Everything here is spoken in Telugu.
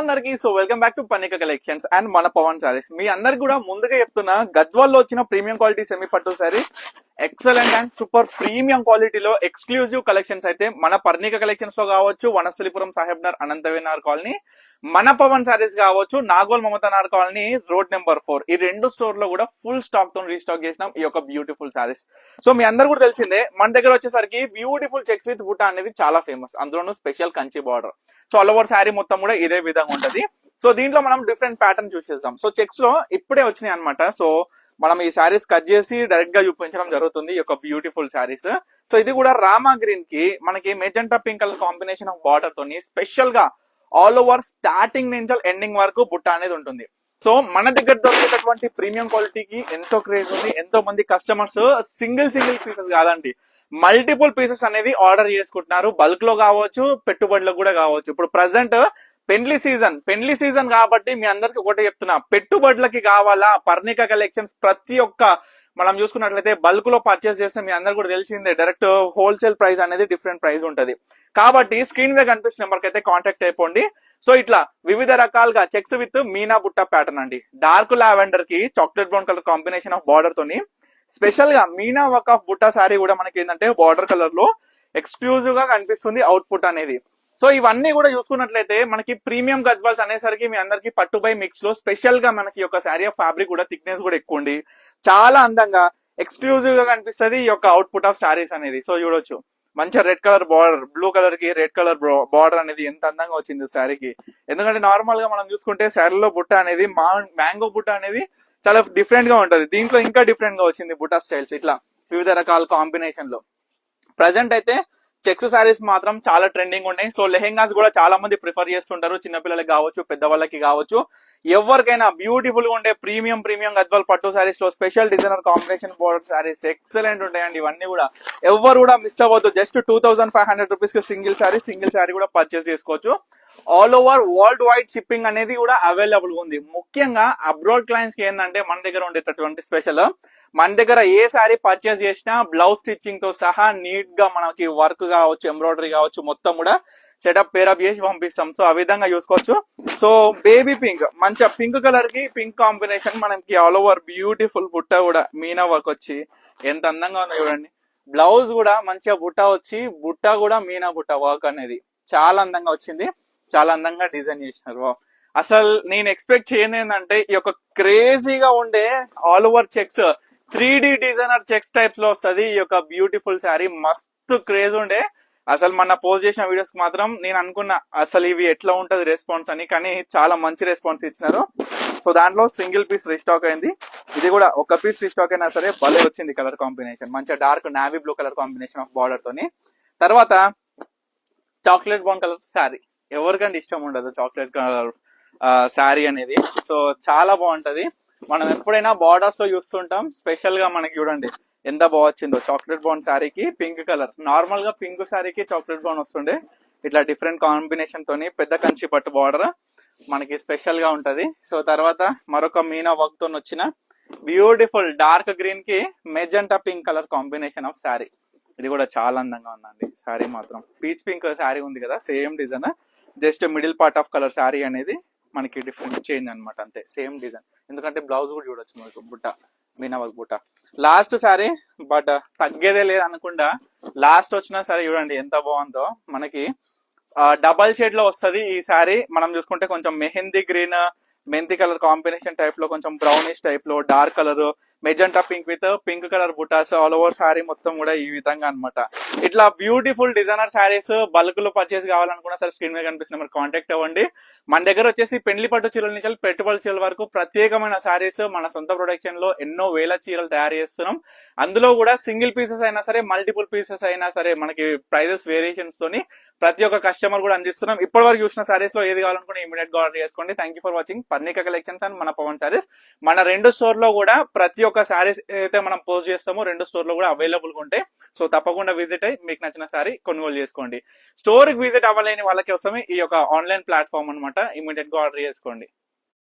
అందరికి so welcome back to Pannika collections and మన పవన్ సారీస్. మీ అందరికి కూడా ముందుగా చెప్తున్నా, గద్వాల్లో వచ్చిన ప్రీమియం క్వాలిటీ సెమీ పట్టు saris excellent and super premium క్వాలిటీలో ఎక్స్క్లూజివ్ కలెక్షన్స్ అయితే మన పర్ణిక కలెక్షన్స్ లో కావచ్చు, వనస్థలిపురం సాహెబ్ నగర్ అనంతవినార్ కాలనీ, మన పవన్ సారీస్ కావచ్చు, నాగోల్ మమతానార్ కాలనీ రోడ్ నెంబర్ 4 ఈ రెండు స్టోర్ లో కూడా ఫుల్ స్టాక్ తో రీస్టాక్ చేసినాం ఈ యొక్క బ్యూటిఫుల్ సారీస్. సో మీ అందరు కూడా తెలిసిందే, మన దగ్గర వచ్చేసరికి బ్యూటిఫుల్ చెక్స్ విత్ బుట్ట అనేది చాలా ఫేమస్, అందులోనూ special Kanchi border. So all over sari మొత్తం కూడా ఇదే విధంగా ఉంటది. సో దీంట్లో మనం డిఫరెంట్ ప్యాటర్న్ చూసేద్దాం. సో చెక్స్ లో ఇప్పుడే వచ్చినాయి అనమాట. సో మనం ఈ శారీస్ కట్ చేసి డైరెక్ట్ గా చూపించడం జరుగుతుంది, ఈ యొక్క బ్యూటిఫుల్ శారీస్. సో ఇది కూడా రామా గ్రీన్ కి మనకి magenta pink colour combination of border తోని స్పెషల్ గా ఆల్ ఓవర్ స్టార్టింగ్ నుంచి ఎండింగ్ వరకు బుట్ట అనేది ఉంటుంది. సో మన దగ్గర దొరికేటటువంటి ప్రీమియం క్వాలిటీకి ఎంతో క్రేజ్ ఉంది. ఎంతో మంది కస్టమర్స్ సింగిల్ పీసెస్ కాదండి, మల్టిపుల్ పీసెస్ అనేది ఆర్డర్ చేసుకుంటున్నారు. బల్క్ లో కావచ్చు, పెట్టుబడులకు కూడా కావచ్చు. ఇప్పుడు ప్రజెంట్ పెండ్లి సీజన్ కాబట్టి మీ అందరికి ఒకటే చెప్తున్నా, పెట్టుబడులకి కావాలా పర్ణిక కలెక్షన్స్ ప్రతి ఒక్క మనం చూసుకున్నట్లయితే బల్క్ లో పర్చేస్ చేస్తే మీ అందరు కూడా తెలిసిందే, డైరెక్ట్ హోల్సేల్ ప్రైస్ అనేది డిఫరెంట్ ప్రైస్ ఉంటది. కాబట్టి స్క్రీన్ మీద కనిపిస్తున్న నెంబర్ కి అయితే కాంటాక్ట్ అయిపోండి. సో ఇట్లా వివిధ రకాలుగా చెక్స్ విత్ మీనా బుట్ట ప్యాటర్న్ అండి. డార్క్ లావెండర్ కి chocolate brown colour combination of border తోని స్పెషల్ గా మీనా వర్క్ ఆఫ్ బుట్ట సారీ కూడా మనకి ఏంటంటే బార్డర్ కలర్ లో ఎక్స్క్లూజివ్ గా కనిపిస్తుంది అవుట్పుట్ అనేది. సో ఇవన్నీ కూడా చూసుకున్నట్లయితే మనకి ప్రీమియం గద్వాల్స్ అనేసరికి మీ అందరికి పట్టు బై మిక్స్ లో స్పెషల్ గా మనకి ఒక శారీ ఆఫ్ ఫ్యాబ్రిక్ కూడా థిక్నెస్ కూడా ఎక్కువ ఉండి చాలా అందంగా ఎక్స్క్లూజివ్ గా కనిపిస్తుంది ఈ యొక్క అవుట్పుట్ ఆఫ్ శారీస్ అనేది. సో చూడొచ్చు, మంచిగా red colour border, blue colour కి రెడ్ కలర్ బార్డర్ అనేది ఎంత అందంగా వచ్చింది శారీకి. ఎందుకంటే నార్మల్ గా మనం చూసుకుంటే శారీలో బుట్ట అనేది మ్యాంగో బుట్ట అనేది చాలా డిఫరెంట్ గా ఉంటది. దీంట్లో ఇంకా డిఫరెంట్ గా వచ్చింది బుట్ట స్టైల్స్ ఇట్లా వివిధ రకాల కాంబినేషన్ లో. ప్రజెంట్ అయితే చెక్స్ సారీస్ మాత్రం చాలా ట్రెండింగ్ ఉన్నాయి. సో లెహెంగాస్ కూడా చాలా మంది ప్రిఫర్ చేస్తుంటారు, చిన్నపిల్లలకి కావచ్చు, పెద్దవాళ్ళకి కావచ్చు. ఎవరికైనా బ్యూటిఫుల్ గా ఉండే ప్రీమియం గద్వాల్ పట్టు సారీస్ లో special designer combination border saris excellent ఉంటాయండి. ఇవన్నీ కూడా ఎవరు కూడా మిస్ అవ్వద్దు. జస్ట్ 2500 రూపీస్ కి సింగిల్ శారీ కూడా పర్చేస్ చేసుకోవచ్చు. All over world wide shipping అనేది కూడా అవైలబుల్ ఉంది. ముఖ్యంగా అబ్రాడ్ క్లయింట్స్ కి ఏంటంటే మన దగ్గర ఉండేటటువంటి స్పెషల్, మన దగ్గర ఏ శారీ పర్చేస్ చేసినా బ్లౌజ్ స్టిచ్చింగ్ తో సహా నీట్ గా మనకి వర్క్ కావచ్చు, ఎంబ్రాయిడరీ కావచ్చు, మొత్తం కూడా సెటప్ పేరప్ చేసి పంపిస్తాం. సో ఆ విధంగా చూసుకోవచ్చు. సో బేబీ పింక్, మంచిగా పింక్ కలర్ కి పింక్ కాంబినేషన్ మనకి ఆల్ ఓవర్ బ్యూటిఫుల్ బుట్ట కూడా మీనా వర్క్ వచ్చి ఎంత అందంగా ఉందో చూడండి. బ్లౌజ్ కూడా మంచిగా బుట్ట వచ్చి, బుట్ట కూడా మీనా బుట్ట వర్క్ అనేది చాలా అందంగా వచ్చింది, చాలా అందంగా డిజైన్ చేసినారు. అసలు నేను ఎక్స్పెక్ట్ చేయను ఏంటంటే ఈ యొక్క క్రేజీగా ఉండే all over checks 3D designer checks type లో వస్తుంది ఈ యొక్క బ్యూటిఫుల్ శారీ. మస్తు క్రేజ్ ఉండే అసలు. మన పోస్ట్ చేసిన వీడియోస్ మాత్రం నేను అనుకున్నా అసలు ఇవి ఎట్లా ఉంటది రెస్పాన్స్ అని, కానీ చాలా మంచి రెస్పాన్స్ ఇచ్చినారు. సో దాంట్లో సింగిల్ పీస్ రీస్టాక్ అయింది. ఇది కూడా ఒక పీస్ రీస్టాక్ అయినా సరే భలే వచ్చింది కలర్ కాంబినేషన్. మంచిగా dark navy blue colour combination of border తోని. తర్వాత చాక్లెట్ బ్రౌన్ కలర్ శారీ, ఎవరికంటే ఇష్టం ఉండదు చాక్లెట్ కలర్ శారీ అనేది. సో చాలా బాగుంటది. మనం ఎప్పుడైనా బార్డర్స్ లో చూస్తుంటాం, స్పెషల్ గా మనకి చూడండి ఎంత బాగొచ్చిందో చాక్లెట్ బ్రౌన్ శారీకి పింక్ కలర్. నార్మల్ గా పింక్ శారీకి చాక్లెట్ బ్రౌన్ వస్తుండే, ఇట్లా డిఫరెంట్ కాంబినేషన్ తోని పెద్ద కంచి పట్టు బార్డర్ మనకి స్పెషల్ గా ఉంటది. సో తర్వాత మరొక మీనా వర్క్ తో వచ్చిన బ్యూటిఫుల్ డార్క్ గ్రీన్ కి magenta pink colour combination of sari. ఇది కూడా చాలా అందంగా ఉందండి శారీ మాత్రం. పీచ్ పింక్ శారీ ఉంది కదా, same design, just middle part of colour sari అనేది మనకి డిఫరెంట్ చేంజ్ అనమాట, అంతే సేమ్ డిజైన్. ఎందుకంటే బ్లౌజ్ కూడా చూడొచ్చు మనకు బుట్ట, మీనా వర్క్ బుట్ట. లాస్ట్ శారీ బట్ తగ్గేదే లేదు అనుకుండా లాస్ట్ వచ్చిన శారీ చూడండి ఎంత బాగుందో. మనకి డబల్ షేడ్ లో వస్తుంది ఈ శారీ. మనం చూసుకుంటే కొంచెం మెహందీ గ్రీన్, మెంతి కలర్ కాంబినేషన్ టైప్ లో, కొంచెం బ్రౌనిష్ టైప్ లో, dark colour, magenta pink with pink colour butas all over sari మొత్తం కూడా ఈ విధంగా అనమాట. ఇట్లా బ్యూటిఫుల్ డిజైనర్ శారీస్ బల్క్ లో పర్చేస్ కావాలనుకున్నా సరే స్క్రీన్ మీద కనిపిస్తున్న మరి కాంటాక్ట్ అవ్వండి. మన దగ్గర వచ్చేసి పెండ్లి పట్టు చీరల నుంచి పెట్టుబడి చీరల వరకు ప్రత్యేకమైన శారీస్ మన సొంత ప్రొడక్షన్ లో ఎన్నో వేల చీరలు తయారు చేస్తున్నాం. అందులో కూడా సింగిల్ పీసెస్ అయినా సరే, మల్టిపుల్ పీసెస్ అయినా సరే మనకి ప్రైజెస్ వేరియేషన్స్ తోని ప్రతి ఒక్క కస్టమర్ కూడా అందిస్తున్నాం. ఇప్పటి వరకు చూసిన శారీస్ లో ఏది కావాలనుకుంటే ఇమీడియట్ గా ఆర్డర్ చేసుకోండి. Thank you for watching Parnika collections and మన పవన్ శారీస్. మన రెండు స్టోర్ లో కూడా ప్రతి ఒక్క శారీస్ అయితే మనం పోస్ట్ చేస్తామో రెండు స్టోర్ లో కూడా అవైలబుల్ గా ఉంటాయి. సో తప్పకుండా విజిట్ అయ్యి మీకు నచ్చిన శారీ కొనుగోలు చేసుకోండి. స్టోర్ కి విజిట్ అవ్వలేని వాళ్ళకి వస్తామే ఈ యొక్క ఆన్లైన్ ప్లాట్ఫామ్ అనమాట, ఇమీడియట్ గా ఆర్డర్ చేసుకోండి.